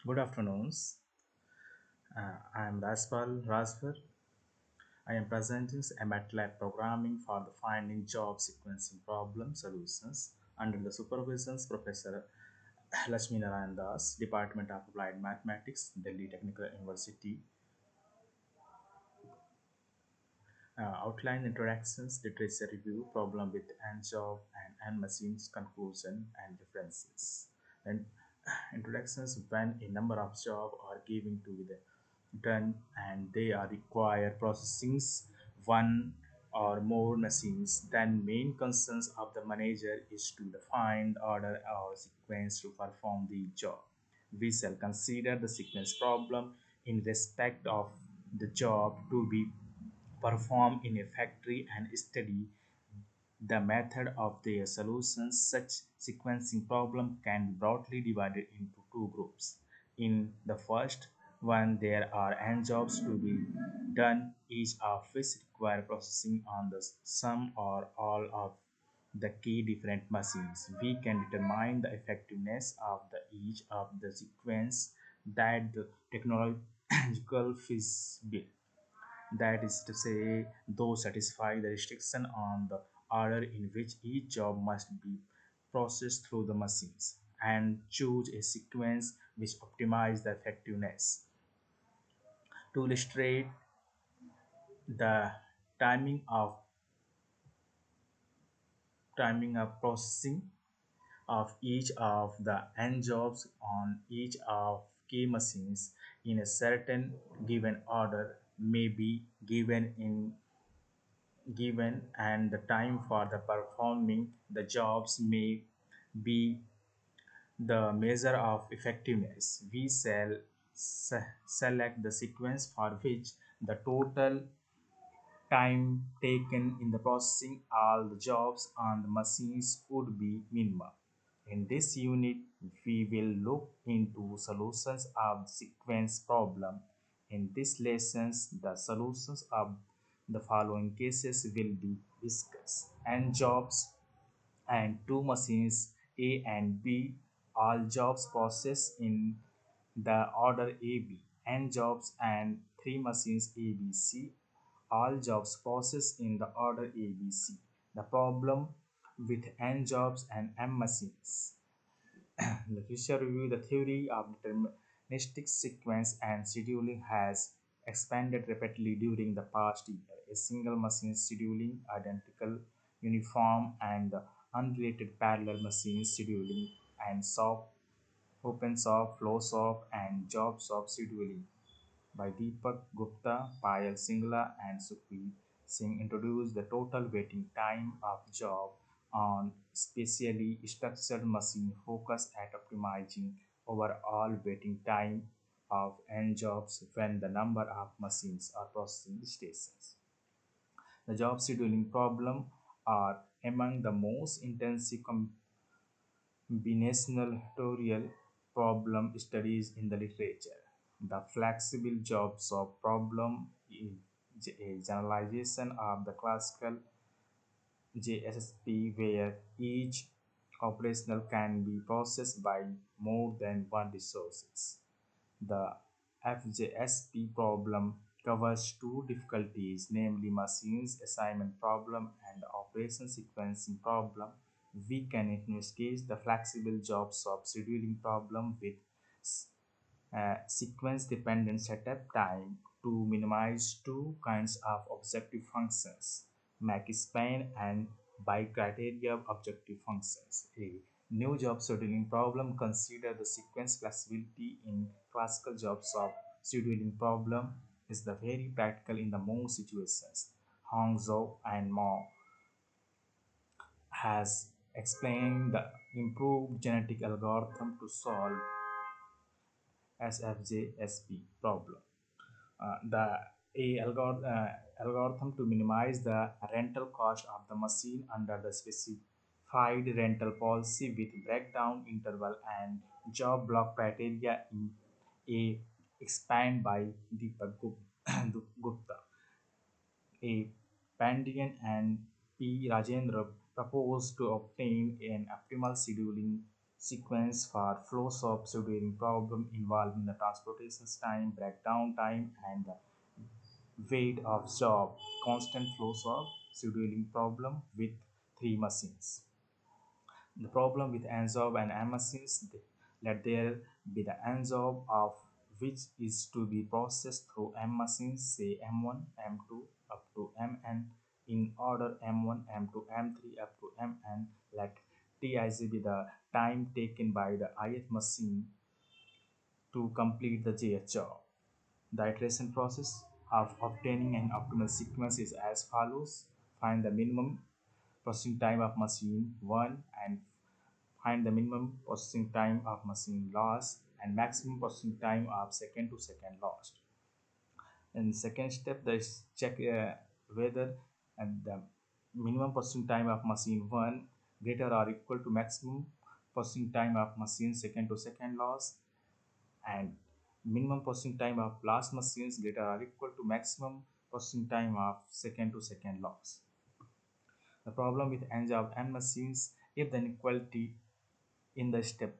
Good afternoons. I am Raspal Rasvar. I am presenting a MATLAB programming for the finding job sequencing problem solutions under the supervision of Professor Lakshmi Narayan Das, Department of Applied Mathematics, Delhi Technical University. Outline introductions, literature review, problem with and job and machines, conclusion and references. Then introductions when a number of jobs are given to the done and they are require processings one or more machines, then main concerns of the manager is to define order or sequence to perform the job. We shall consider the sequence problem in respect of the job to be performed in a factory and study the method of their solutions. Such sequencing problem can be broadly divided into two groups. In the first one, there are n jobs to be done, each of which require processing on the some or all of the key different machines. We can determine the effectiveness of the each of the sequence that the technological feasible, that is to say, those satisfy the restriction on the order in which each job must be processed through the machines, and choose a sequence which optimize the effectiveness. To illustrate the timing of processing of each of the n jobs on each of key machines in a certain given order may be given, and the time for the performing the jobs may be the measure of effectiveness. We shall select the sequence for which the total time taken in the processing all the jobs on the machines would be minimum. In this unit, we will look into solutions of the sequence problem. In this lessons, the solutions of the following cases will be discussed. N jobs and two machines A and B, all jobs processed in the order AB. N jobs and three machines ABC, all jobs processed in the order ABC. The problem with n jobs and m machines. Literature review. The theory of deterministic sequence and scheduling has expanded rapidly during the past year. A single machine scheduling, identical, uniform, and unrelated parallel machine scheduling, and OpenSOP, FlowSOP, and JobSOP scheduling by Deepak Gupta, Payal Singla, and Sukhveer Singh introduced the total waiting time of job on specially structured machine focus at optimizing overall waiting time of n jobs when the number of machines are processing stations. The job scheduling problem are among the most intensive combinatorial problem studies in the literature. The flexible job solve problem is a generalization of the classical JSP where each operational can be processed by more than one resources. The FJSP problem covers two difficulties, namely machines assignment problem and operation sequencing problem. We can investigate the flexible job scheduling problem with sequence dependent setup time to minimize two kinds of objective functions, McSpan and by criteria objective functions. A new job scheduling problem consider the sequence flexibility in classical scheduling problem is the very practical in the most situations. Hangzhou and Mao has explained the improved genetic algorithm to solve SFJSP problem. The algorithm to minimize the rental cost of the machine under the specified rental policy with breakdown interval and job block criteria in a expand by Deepak Gupta. A Pandian and P. Rajendra proposed to obtain an optimal scheduling sequence for flows of scheduling problem involving the transportation time, breakdown time, and the weight of job. Constant flows of scheduling problem with three machines. The problem with NZOB and M machines, let there be the NZOB of which is to be processed through M machines, say M1, M2 up to Mn in order M1, M2, M3 up to Mn. Let Tij be the time taken by the ith machine to complete the jth job. The iteration process of obtaining an optimal sequence is as follows. Find the minimum processing time of machine 1 and find the minimum processing time of machine loss and maximum processing time of second to second lost. And second step, the check whether the minimum processing time of machine 1 greater or equal to maximum processing time of machine second to second loss, and minimum processing time of last machines greater or equal to maximum processing time of second to second loss. The problem with n-job n machines, if the inequality in the step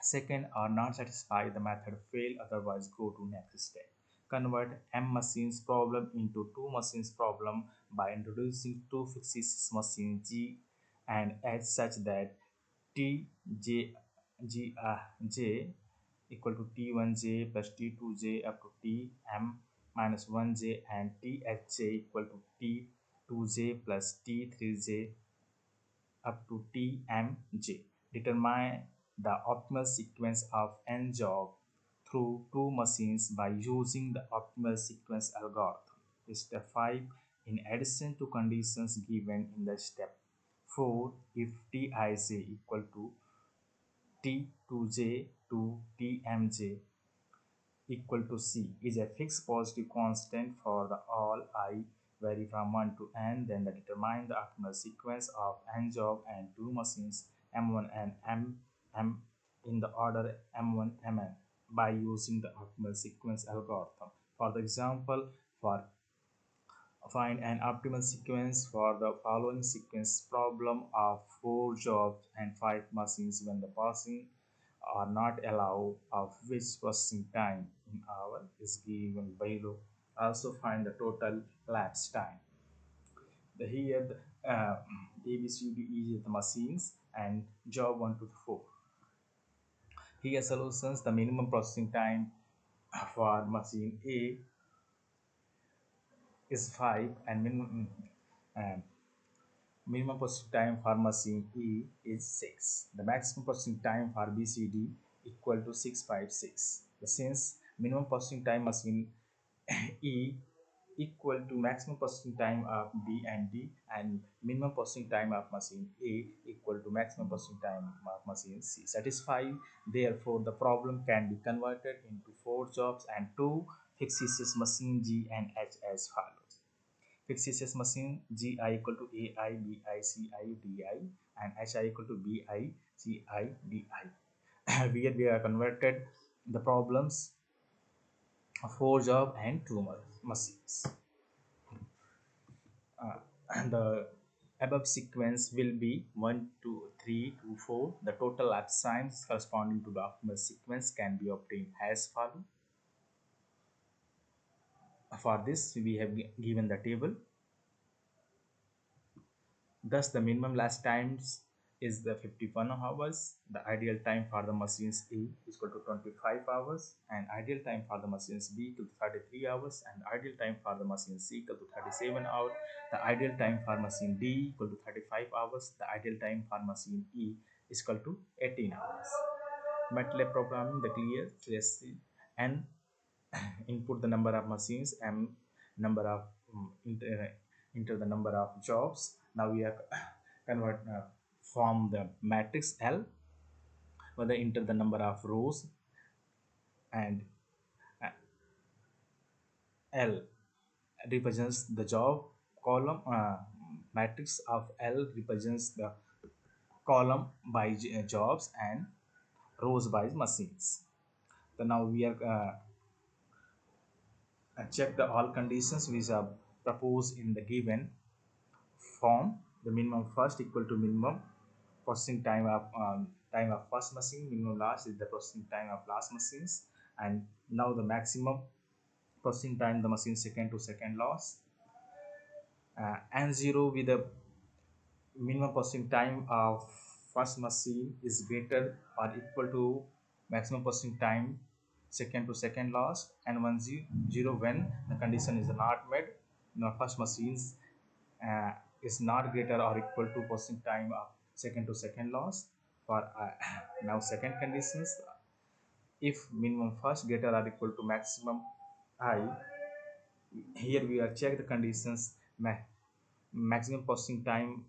second are not satisfied, the method fail, otherwise go to next step. Convert M machines problem into two machines problem by introducing two fixed machines G and H such that T J G J equal to T1J plus T2J up to Tm minus 1J and Thj equal to T2J plus T3J up to Tmj. Determine the optimal sequence of n job through two machines by using the optimal sequence algorithm. Step 5. In addition to conditions given in the step 4, if Tij equal to T2J to Tmj equal to C is a fixed positive constant for the all I vary from 1 to n, then determine the optimal sequence of n job and two machines M1 and MM in the order M1 Mn by using the optimal sequence algorithm. For the example, for find an optimal sequence for the following sequence problem of 4 jobs and 5 machines when the passing are not allowed, of which processing time in hour is given below. Also find the total lapse time. Here the ABCD is the machines and job 1 to 4. Here solutions, the minimum processing time for machine A is 5 and minimum processing time for machine E is 6. The maximum processing time for BCD equal to 656. Since minimum processing time machine E equal to maximum processing time of B and D, and minimum processing time of machine A equal to maximum processing time of machine C satisfy. Therefore, the problem can be converted into 4 jobs and 2 fixed machine G and H as follows. Fixed machine Gi equal to Ai Bi Ci Di and Hi equal to Bi Ci Di. Here we are converted the problems of 4 job and 2 machines. And the above sequence will be 1, 2, 3 to 4. The total lapse times corresponding to the optimal sequence can be obtained as follows. For this, we have given the table. Thus, the minimum last times is the 51 hours. The ideal time for the machines A is equal to 25 hours, and ideal time for the machines B equal to 33 hours, and ideal time for the machine C equal to 37 hours. The ideal time for machine D equal to 35 hours. The ideal time for machine E is equal to 18 hours. MATLAB programming, the clear CSC and input the number of machines, M number of enter the number of jobs. Now we are convert from the matrix L, whether enter the number of rows, and uh, L represents the job column. Matrix of L represents the column by jobs and rows by machines. So now we are check the all conditions which are proposed in the given form. The minimum first equal to minimum processing time of first machine, minimum loss is the processing time of last machines, and now the maximum processing time the machine second to second loss, and zero with the minimum processing time of first machine is greater or equal to maximum processing time second to second loss, and zero when the condition is not met, first machines uh, is not greater or equal to processing time of second to second loss. For now second conditions, if minimum first greater or equal to maximum I, here we are check the conditions, maximum processing time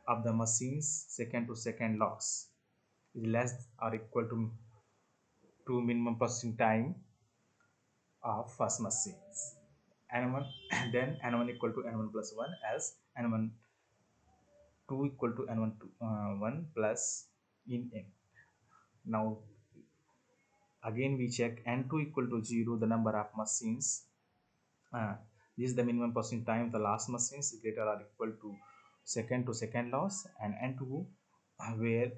of the machines second to second loss is less or equal to minimum processing time of first machines n1 then n1 equal to n1 plus 1 as n1 2 equal to n1 1 plus in n. Now again we check n2 equal to 0 the number of machines. uh, this is the minimum processing time the last machines greater or equal to second loss, and n2 where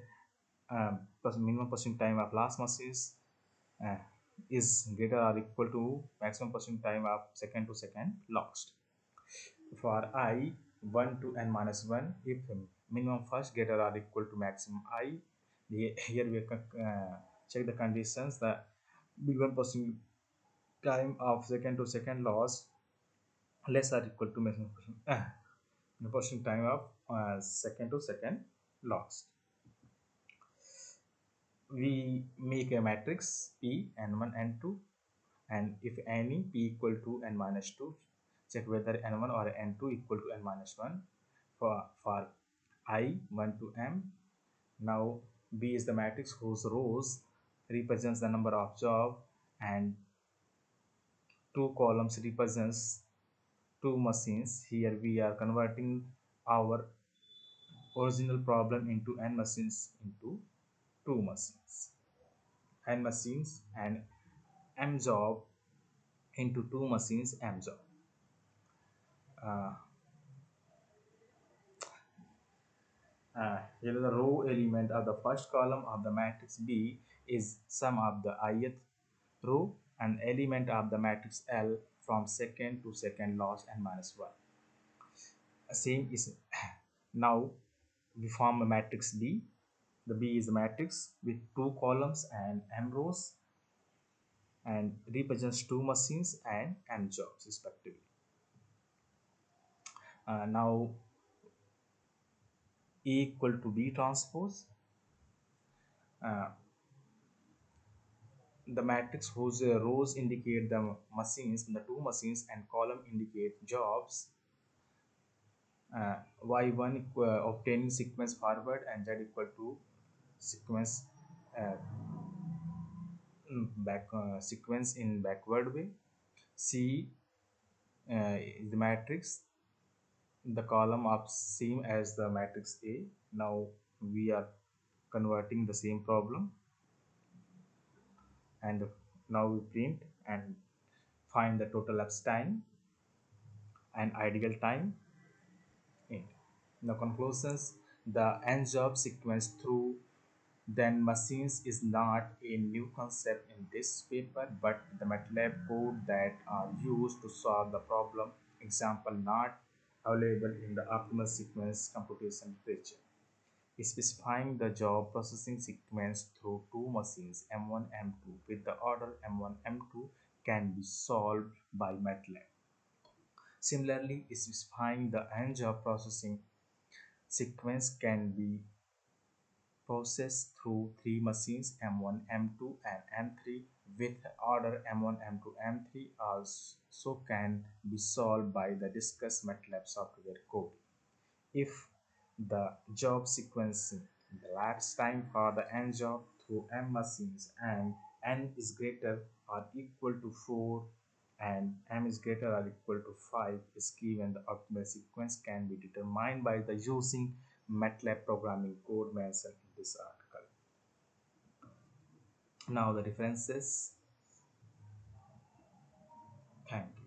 minimum processing time of last machines uh, is greater or equal to maximum processing time of second to second lost. For I 1 to n minus 1, if minimum first greater or equal to maximum I, here we check the conditions, the minimum processing time of second to second loss less or equal to maximum processing time of second to second lost. We make a matrix P n1 n2, and if any p equal to n minus 2, check whether n1 or n2 equal to n minus 1 for I 1 to m. Now B is the matrix whose rows represents the number of job and two columns represents two machines. Here we are converting our original problem into n machines into two machines, n machines and m job into two machines m job. uh, Here the row element of the first column of the matrix B is sum of the ith row and element of the matrix L from second to second loss n minus 1. Same is now we form a matrix B. The B is a matrix with two columns and m rows and represents two machines and m jobs respectively. Now A equal to B transpose. Uh, the matrix whose rows indicate the machines, the two machines, and column indicate jobs. Y1 obtaining sequence forward and Z equal to sequence uh, back sequence in backward way. C is the matrix, the column of same as the matrix A. Now we are converting the same problem, and now we print and find the total elapsed time and ideal time in. The conclusions, the n job sequence through then machines is not a new concept in this paper, but the MATLAB code that are used to solve the problem. Example not available in the optimal sequence computation literature. Specifying the job processing sequence through two machines M1 M2 with the order M1 M2 can be solved by MATLAB. Similarly, specifying the n job processing sequence can be processed through three machines M1, M2 and M3 with order M1, M2, M3 also can be solved by the discussed MATLAB software code. If the job sequencing the elapsed time for the n job through m machines and n is greater or equal to 4 and m is greater or equal to 5 is given, the optimal sequence can be determined by the using MATLAB programming code mentioned in this article. Now the references. Thank you.